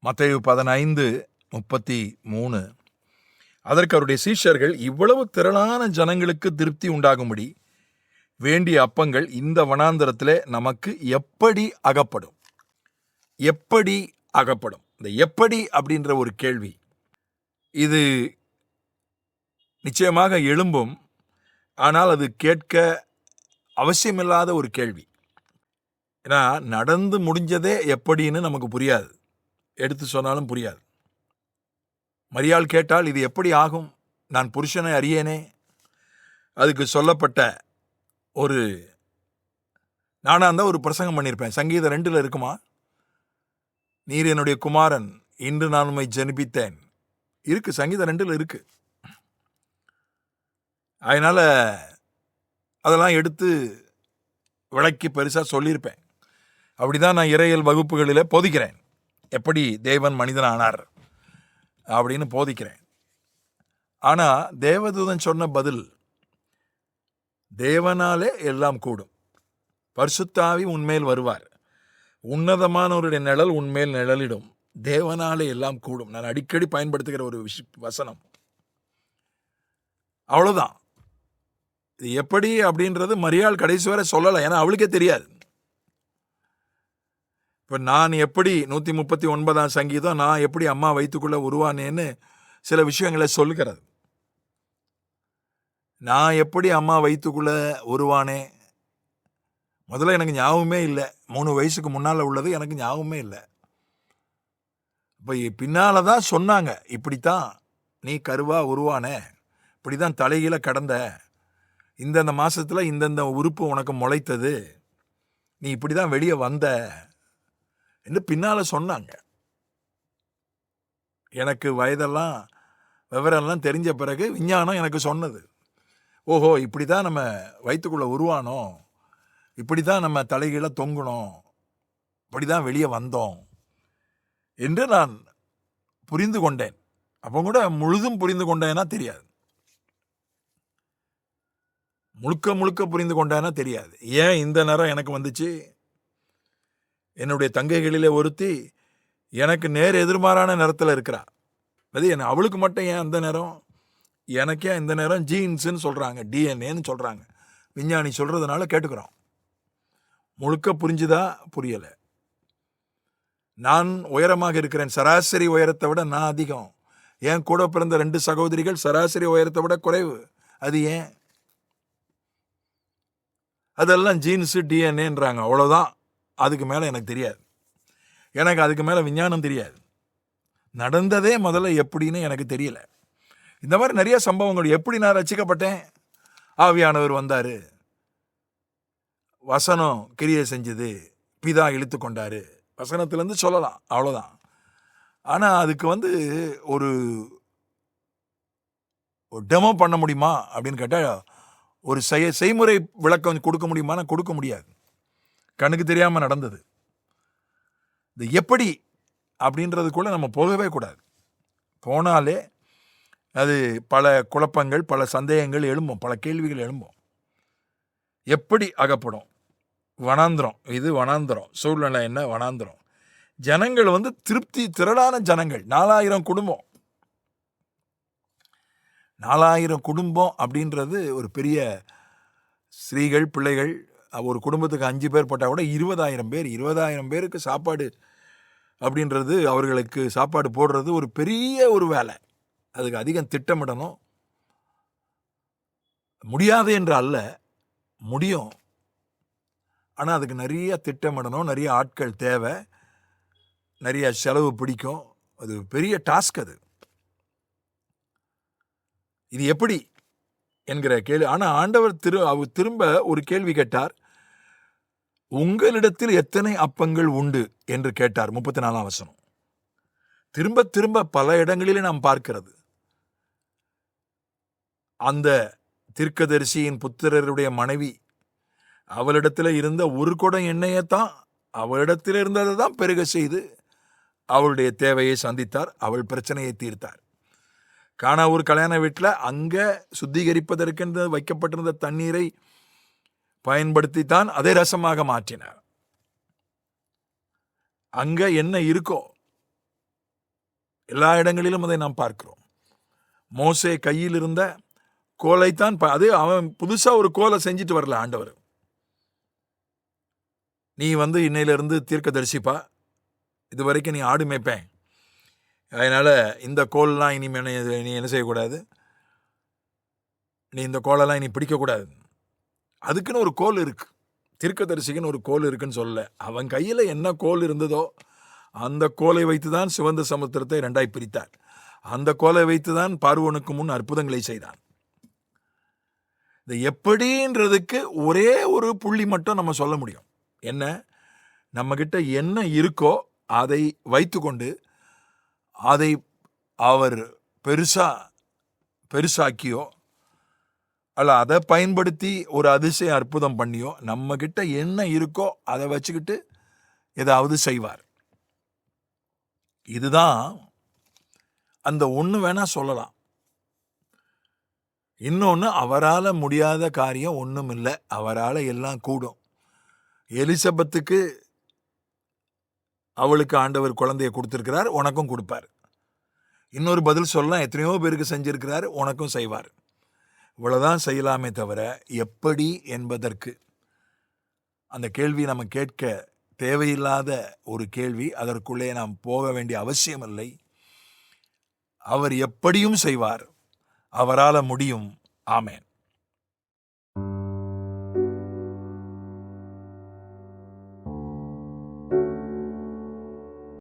மத்தேயு 15:33. அதற்கு அவருடைய சீஷர்கள், இவ்வளவு திரளான ஜனங்களுக்கு திருப்தி உண்டாகும்படி வேண்டிய அப்பங்கள் இந்த வனாந்தரத்திலே நமக்கு எப்படி அகப்படும்? எப்படி அகப்படும்? இந்த எப்படி அப்படின்ற ஒரு கேள்வி இது நிச்சயமாக எழும்பும். ஆனால் அது கேட்க அவசியமில்லாத ஒரு கேள்வி. ஏன்னா நடந்து முடிஞ்சதே எப்படின்னு நமக்கு புரியாது, எடுத்து சொன்னாலும் புரியாது. மரியாள் கேட்டால், இது எப்படி ஆகும்? நான் புருஷனை அறியேனே. அதுக்கு சொல்லப்பட்ட ஒரு நானா இருந்தால் ஒரு பிரசங்கம் பண்ணியிருப்பேன். சங்கீதம் 2 இருக்குமா? நீர் என்னுடைய குமாரன், இன்று நான் உம்மை ஜெனிப்பித்தேன். இருக்கு, சங்கீதம் 2 இருக்கு. அதனால அதெல்லாம் எடுத்து விளக்கி பெருசாக சொல்லியிருப்பேன். அப்படிதான் நான் இறையியல் வகுப்புகளில் போதிக்கிறேன், எப்படி தேவன் மனிதனானார் அப்படின்னு போதிக்கிறேன். ஆனால் தேவதூதன் சொன்ன பதில், தேவனாலே எல்லாம் கூடும், பரிசுத்தாவி உன்மேல் வருவார், உன்னதமானவருடைய நிழல் உன்மேல் நிழலிடும், தேவனாலே எல்லாம் கூடும். நான் அடிக்கடி பயன்படுத்துகிற ஒரு வசனம். அவ்வளோதான். இது எப்படி அப்படின்றது மரியாள் கடைசி வரை சொல்லலை, ஏன்னா அவளுக்கே தெரியாது. இப்போ நான் எப்படி 139ஆம் சங்கீதம், நான் எப்படி அம்மா வயிற்றுக்குள்ளே உருவானேன்னு சில விஷயங்களை சொல்லுகிறது. நான் எப்படி அம்மா வயிற்றுக்குள்ளே உருவானேன், முதல்ல எனக்கு ஞாபகமே இல்லை. 3 வயசுக்கு முன்னால் உள்ளது எனக்கு ஞாபகமே இல்லை. இப்போ பின்னால் தான் சொன்னாங்க, இப்படித்தான் நீ கருவா உருவான, இப்படி தான் தலைகீழ கடந்த, இந்தந்த மாதத்தில் இந்தந்த உறுப்பு உனக்கு முளைத்தது, நீ இப்படி தான் வெளியே வந்த என்று பின்னால் சொன்னாங்க. எனக்கு வயதெல்லாம் விவரம்லாம் தெரிஞ்ச பிறகு விஞ்ஞானம் எனக்கு சொன்னது, ஓஹோ இப்படி தான் நம்ம வயிற்றுக்குள்ளே உருவானோம், இப்படி தான் நம்ம தலைகீழ தொங்கணும், இப்படி தான் வெளியே வந்தோம் என்று நான் புரிந்து கொண்டேன். அப்போ கூட முழுதும் புரிந்து கொண்டேன்னா தெரியாது, முழுக்க முழுக்க புரிந்து கொண்டேன்னா தெரியாது. ஏன் இந்த நேரம் எனக்கு வந்துச்சு? என்னுடைய தங்கைகளிலே ஒருத்தி எனக்கு நேர் எதிர்மாறான நேரத்தில் இருக்கிறா. அது என்ன, அவளுக்கு மட்டும் ஏன் அந்த நேரம், எனக்கே இந்த நேரம் ஜீன்ஸுன்னு சொல்கிறாங்க, டிஎன்ஏன்னு சொல்கிறாங்க. விஞ்ஞானி சொல்கிறதுனால கேட்டுக்கிறோம். முழுக்க புரிஞ்சுதா? புரியலை. நான் உயரமாக இருக்கிறேன், சராசரி உயரத்தை விட நான் அதிகம். என் கூட பிறந்த 2 சகோதரிகள் சராசரி உயரத்தை விட குறைவு. அது ஏன்? அதெல்லாம் ஜீன்ஸு டிஎன்ஏன்றாங்க, அவ்வளோதான். அதுக்கு மேலே எனக்கு தெரியாது. எனக்கு அதுக்கு மேலே விஞ்ஞானம் தெரியாது. நடந்ததே முதல்ல எப்படின்னு எனக்கு தெரியல. இந்த மாதிரி நிறைய சம்பவங்கள். எப்படி நான் ரசிக்கப்பட்டேன்? ஆவியானவர் வந்தார், வசனம் கிரியை செஞ்சது, பிதா இழுத்து கொண்டாரு, வசனத்துலேருந்து சொல்லலாம், அவ்வளோதான். ஆனால் அதுக்கு ஒரு டெமோ பண்ண முடியுமா அப்படின்னு கேட்டால், ஒரு செய்முறை விளக்கம் கொடுக்க முடியுமானா கொடுக்க முடியாது. கண்ணுக்கு தெரியாமல் நடந்தது. இது எப்படி அப்படின்றதுக்குள்ளே நம்ம போகவே கூடாது. போனாலே அது பல குழப்பங்கள், பல சந்தேகங்கள் எழும்பும், பல கேள்விகள் எழும்பும். எப்படி அகப்படும்? வனாந்திரம், இது வனாந்திரம். சூழ்நிலை என்ன? வனாந்திரம். ஜனங்கள் திரளான ஜனங்கள், 4000 குடும்பம். 4000 குடும்பம் அப்படின்றது ஒரு பெரிய, ஸ்திரீகள் பிள்ளைகள், ஒரு குடும்பத்துக்கு 5 பேர் போட்டால் கூட 20,000 பேர். 20,000 பேருக்கு சாப்பாடு அப்படின்றது, அவர்களுக்கு சாப்பாடு போடுறது ஒரு பெரிய ஒரு வேலை. அதுக்கு அதிகம் திட்டமிடணும். முடியாது என்று அல்ல, முடியும். ஆனால் அதுக்கு நிறைய திட்டமிடணும், நிறைய ஆட்கள் தேவை, நிறைய செலவு பிடிக்கும். அது பெரிய டாஸ்க். அது இது எப்படி என்கிற கேள்வி. ஆனால் ஆண்டவர் திரும்ப ஒரு கேள்வி கேட்டார். உங்களிடத்தில் எத்தனை அப்பங்கள் உண்டு என்று கேட்டார். 34ஆம் வசனம். திரும்ப திரும்ப பல இடங்களிலே நாம் பார்க்கிறது. அந்த தீர்க்கதரிசியின் புத்திரருடைய மனைவி, அவளிடத்தில் இருந்த ஒரு குடம் எண்ணெயைத்தான், அவளிடத்தில் இருந்ததை தான் பெருக செய்து அவளுடைய தேவையை சந்தித்தார், அவள் பிரச்சனையை தீர்த்தார். கானா ஒரு கல்யாண வீட்டில் அங்கே சுத்திகரிப்பதற்கென்று வைக்கப்பட்டிருந்த தண்ணீரை பயன்படுத்தித்தான் அதை ரசமாக மாற்றினார். அங்கே என்ன இருக்கோ எல்லா இடங்களிலும் அதை நாம் பார்க்கிறோம். மோசே கையில் இருந்த கோலைத்தான் அது அவன் புதுசா ஒரு கோலை செஞ்சுட்டு வரல ஆண்டவர். நீ இன்னையிலிருந்து தீர்க்கதரிசிப்பா, இது வரைக்கும் நீ ஆடு மேய்ப்பேன், அதனால இந்த கோல்லாம் இனிமே நீ என்ன செய்யக்கூடாது, நீ இந்த கோலெல்லாம் இனி பிடிக்கக்கூடாது. அதுக்குன்னு ஒரு கோல் இருக்கு, தீர்க்கதரிசிக்குன்னு ஒரு கோல் இருக்குன்னு சொல்லல. அவன் கையில் என்ன கோல் இருந்ததோ அந்த கோலை வைத்துதான் சிவந்த சமுத்திரத்தை 2 பிரித்தார். அந்த கோலை வைத்துதான் பார்வோனுக்கு முன் அற்புதங்களை செய்தான். இது எப்படின்றதுக்கு ஒரே ஒரு புள்ளி மட்டும் நம்ம சொல்ல முடியும். என்ன, நம்ம கிட்ட என்ன இருக்கோ அதை வைத்துக்கொண்டு அதை அவர் பெருசாக்கியோ அல்ல அதை பயன்படுத்தி ஒரு அதிசய அற்புதம் பண்ணியோ, நம்ம கிட்ட என்ன இருக்கோ அதை வச்சுக்கிட்டு ஏதாவது செய்வார். இதுதான் அந்த ஒன்று வேணா சொல்லலாம். இன்னொன்று, அவரால் முடியாத காரியம் ஒன்றும் இல்லை, அவரால் எல்லாம் கூடும். எலிசபெத்துக்கு அவளுக்கு ஆண்டவர் குழந்தைய கொடுத்திருக்கிறார், உனக்கும் கொடுப்பார். இன்னொரு பதில் சொல்லலாம், எத்தனையோ பேருக்கு செஞ்சிருக்கிறார், உனக்கும் செய்வார். இவ்வளவுதான் செய்யலாமே தவிர எப்படி என்பதற்கு அந்த கேள்வி நம்ம கேட்க தேவையில்லாத ஒரு கேள்வி. அதற்குள்ளே நாம் போக வேண்டிய அவசியம் இல்லை. அவர் எப்படியும் செய்வார், அவரால் முடியும். ஆமென்.